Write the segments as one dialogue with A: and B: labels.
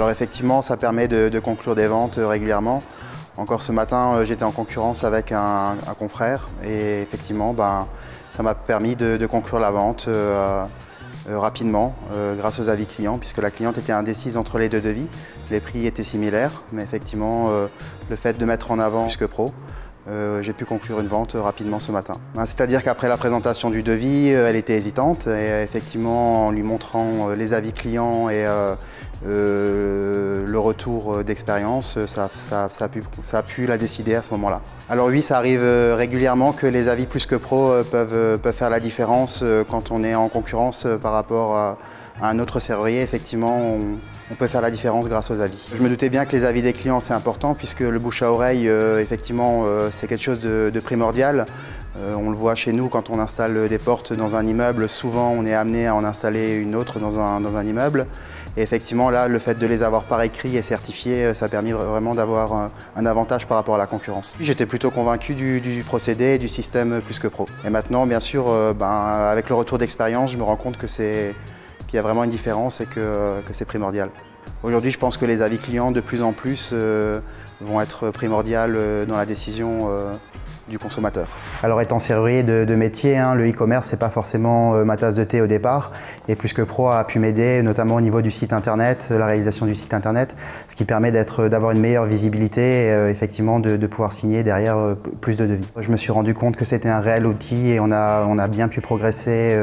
A: Alors effectivement, ça permet de conclure des ventes régulièrement. Encore ce matin, j'étais en concurrence avec un confrère et effectivement, ça m'a permis de conclure la vente rapidement grâce aux avis clients, puisque la cliente était indécise entre les deux devis. Les prix étaient similaires, mais effectivement, le fait de mettre en avant Plus que Pro, j'ai pu conclure une vente rapidement ce matin. C'est-à-dire qu'après la présentation du devis, elle était hésitante et effectivement en lui montrant les avis clients et le retour d'expérience, ça a pu la décider à ce moment-là. Alors oui, ça arrive régulièrement que les avis Plus que Pro peuvent faire la différence quand on est en concurrence par rapport à un autre serrurier. Effectivement, on peut faire la différence grâce aux avis. Je me doutais bien que les avis des clients c'est important puisque le bouche à oreille, effectivement, c'est quelque chose de primordial. On le voit chez nous quand on installe des portes dans un immeuble, souvent on est amené à en installer une autre dans un immeuble. Et effectivement là, le fait de les avoir par écrit et certifiés, ça a permis vraiment d'avoir un avantage par rapport à la concurrence. J'étais plutôt convaincu du procédé et du système Plus que Pro. Et maintenant, bien sûr, avec le retour d'expérience, je me rends compte qu'il y a vraiment une différence et que c'est primordial. Aujourd'hui, je pense que les avis clients de plus en plus vont être primordiaux dans la décision du consommateur. Alors étant serrurier de métier, le e-commerce c'est pas forcément ma tasse de thé au départ et Plus que Pro a pu m'aider notamment au niveau du site internet, la réalisation du site internet, ce qui permet d'avoir une meilleure visibilité et effectivement de pouvoir signer derrière plus de devis. Je me suis rendu compte que c'était un réel outil et on a bien pu progresser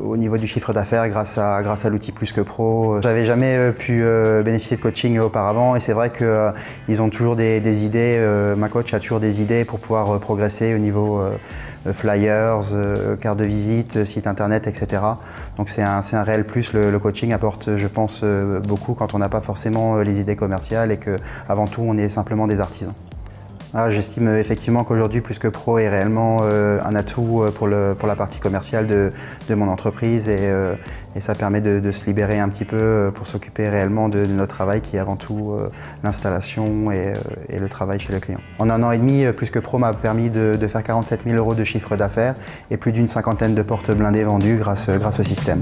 A: au niveau du chiffre d'affaires grâce à l'outil Plus que Pro. J'avais jamais pu bénéficier de coaching auparavant et c'est vrai qu'ils ont toujours des idées, ma coach a toujours des idées pour pouvoir progresser au niveau flyers, carte de visite, site internet, etc. Donc c'est un réel plus, le coaching apporte je pense beaucoup quand on n'a pas forcément les idées commerciales et qu'avant tout on est simplement des artisans. J'estime effectivement qu'aujourd'hui Plus que Pro est réellement un atout pour la partie commerciale de mon entreprise et ça permet de se libérer un petit peu pour s'occuper réellement de notre travail qui est avant tout l'installation et le travail chez le client. En 1 an et demi, Plus que Pro m'a permis de faire 47 000 € de chiffre d'affaires et plus d'une cinquantaine de portes blindées vendues grâce au système.